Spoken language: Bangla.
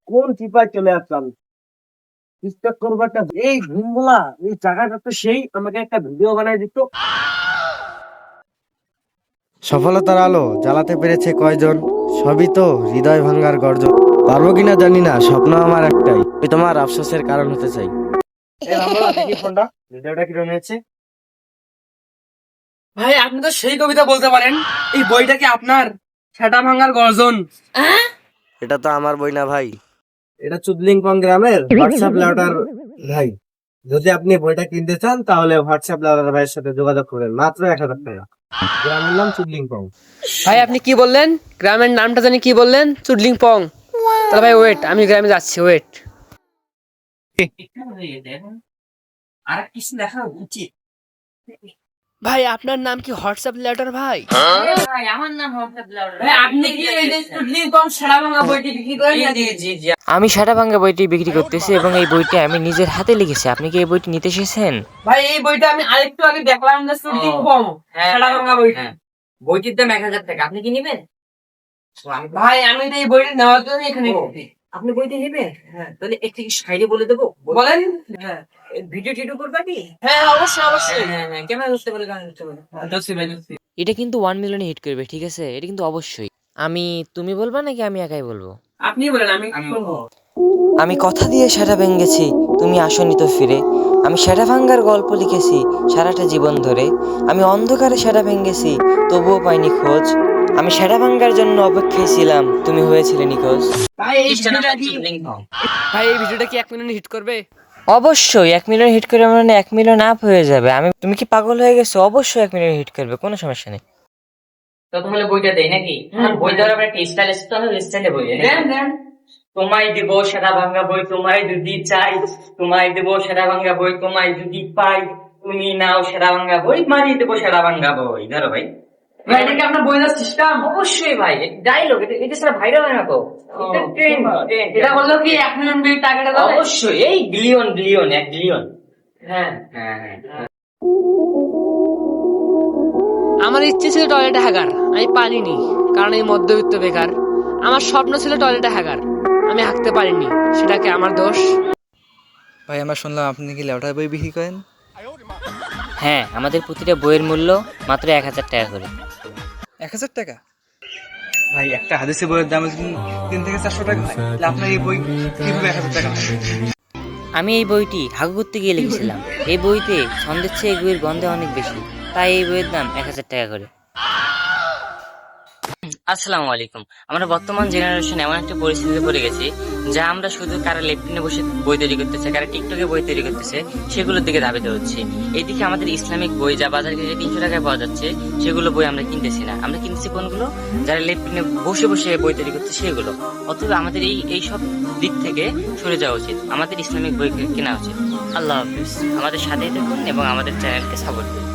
কোন চিপায় চলে আসলাম। টিকটক করবো একটা, এই ঘুমগুলা, এই জায়গাটা তো সেই, আমাকে একটা ভিডিও বানাই দিত। সফলতার আলো জ্বালাতে পেরেছে কয়জন? সবই তো হৃদয় ভাঙার গর্জন। পারবো কিনা জানি না, স্বপ্ন আমার একটাই, আমি তোমার আফসোসের কারণ হতে চাই। এই ভালো দেখি ফোনটা, ভিডিওটা কিরকম হয়েছে। ভাই আপনি তো সেই কবিতা বলতে পারেন। এই বইটা কি আপনার? সেটা ভাঙার গর্জন। এটা তো আমার বই না ভাই। এটা চুদলিংপং গ্রামের হোয়াটসঅ্যাপ লেটার ভাই। যদি আপনি বইটা কিনতে চান তাহলে হোয়াটসঅ্যাপ লেটার ভাইয়ের সাথে যোগাযোগ করবেন, মাত্র 1000 টাকা। গ্রামের নাম চুদলিংপং। ভাই আপনি কি বললেন? গ্রামের নামটা জানি কি বললেন? চুডলিং পং। তাহলে ভাই ওয়েট, আমি গ্রামে যাচ্ছি, ওয়েট। আর কিছু দেখা উচিত। ভাই আপনার নাম কি হোয়াটসঅ্যাপ লেটার ভাই? ভাই আমার নাম হোয়াটসঅ্যাপ লাউডার। ভাই, আপনি কি এই যে চুডলিং পং সেরা ভাঙা বইটি বিক্রি করেন? জি জি। আমি সাটাভাঙ্গা বইটি বিক্রি করতেছি এবং এই বইটি আমি নিজের হাতে লিখেছি। আপনি কি এই বইটি নিতে এসেছেন? ভাই এই বইটা আমি আরেকটু আগে দেখলাম যে চুডলিং পং সেরা ভাঙা বইটি। বইটির দাম 1000 টাকা। আপনি কি নেবেন? ভাই আমি তো এই বইটি নেওয়ার জন্য এখানে এসেছি। আপনি বইটি নেবেন? হ্যাঁ, তাহলে একটু কি সাইডে বলে দেবো? বলেন। হ্যাঁ, ভিডিও টিডিও করবা কি? হ্যাঁ অবশ্যই অবশ্যই। হ্যাঁ হ্যাঁ, ক্যামেরা ধরতে পারে, গান ধরতে পারে। এটা কিন্তু 1 মিলিয়নে হিট করবে, ঠিক আছে? এটা কিন্তু অবশ্যই। তুমি বলবা নাকি আমি একাই বলবো? আপনি বলেন, আমি বলবো। আমি কথা দিয়ে সেটা ভেঙেছি, তুমি আসনি তো ফিরে। আমি সেটা ভাঙ্গার গল্প লিখেছি সারাটা জীবন ধরে। আমি অন্ধকারে সেটা ভেঙেছি, তবুও পাইনি খোঁজ। আমি সেটা ভাঙ্গার জন্য অপেক্ষায় ছিলাম, তুমি হয়েছিলে নিখোঁজ। ভাই এই ভিডিওটা কি, ভাই এই ভিডিওটা কি 1 মিলিয়ন হিট করবে? অবশ্যই 1 মিলিয়ন হিট করে মানে 1 মিলিয়ন আপ হয়ে যাবে। তুমি কি পাগল হয়ে গেছো? অবশ্যই 1 মিলিয়ন হিট করবে, কোনো সমস্যা নেই। তো তাহলে বইটা দেই নাকি? বই দেওয়ার আবার একটা স্টাইল আছে, তাহলে স্টাইলে বই দেই। দেন দেন। তোমায় দিব সেরা ভাঙ্গা বই, তোমায় যদি চাই। তোমায় দেবো সেরা ভাঙ্গা বই, তোমায় যদি পাই। তুমি নাও সেরা ভাঙ্গা বই, মারি দেবো সেরা ভাঙ্গা বই। ধরো ভাই। ভাই এটা কি আপনার বইয়ের সিস্টেম? অবশ্যই ভাই, ডায়লগ, এটা ছাড়া ভাইরাল হয় না তো। এটা ট্রেন্ড। এটা বললো কি 1 মিলিয়ন ভিউ টার্গেট আছে? অবশ্যই, এই বিলিয়ন বিলিয়ন, 1 বিলিয়ন। হ্যাঁ। হ্যাঁ হ্যাঁ। আমার ইচ্ছে ছিল টয়লেটে হাগার, আমি পারিনি কারণ এই মধ্যবিত্ত বেকার। আমার স্বপ্ন ছিল টয়লেটে হাগার, আমি হাঁকতে পারিনি, সেটা কি আমার দোষ? ভাই আমরা শুনলাম আপনি নাকি লেটার বই বিক্রি করেন। হ্যাঁ, আমাদের প্রতিটা বইয়ের মূল্য মাত্র 1000 টাকা করে। 1000 টাকা? ভাই একটা হাদিসে বইয়ের দাম 3 থেকে 400 টাকা হয়, তাহলে আপনার এই বই কিভাবে 1000 টাকা হয়? আমি এই বইটি হাগু করতে গিয়ে লিখেছিলাম। এই বইতে ছন্দের চেয়ে এই বইয়ের গন্ধে অনেক বেশি, তাই এই বইয়ের দাম 1000 টাকা করে। আসসালামু আলাইকুম। আমরা বর্তমান জেনারেশন এমন একটা পরিস্থিতিতে পড়ে গেছি, যা আমরা শুধু কারা ল্যাপটপে বসে বই তৈরি করতেছে, কারা টিকটকে বই তৈরি করতেছে, সেগুলোর দিকে ধাবিত হচ্ছে। এইদিকে আমাদের ইসলামিক বই যা বাজার থেকে 300 টাকায় পাওয়া যাচ্ছে, সেগুলো বই আমরা কিনতেছি না। আমরা কিনতেছি কোনগুলো? যারা ল্যাপটপে বসে বসে বই তৈরি করছে সেগুলো। অথবা আমাদের এই সব দিক থেকে সরে যাওয়া উচিত, আমাদের ইসলামিক বই কেনা উচিত। আল্লাহ হাফিজ। আমাদের সাথেই থাকুন এবং আমাদের চ্যানেলকে সাপোর্ট করুন।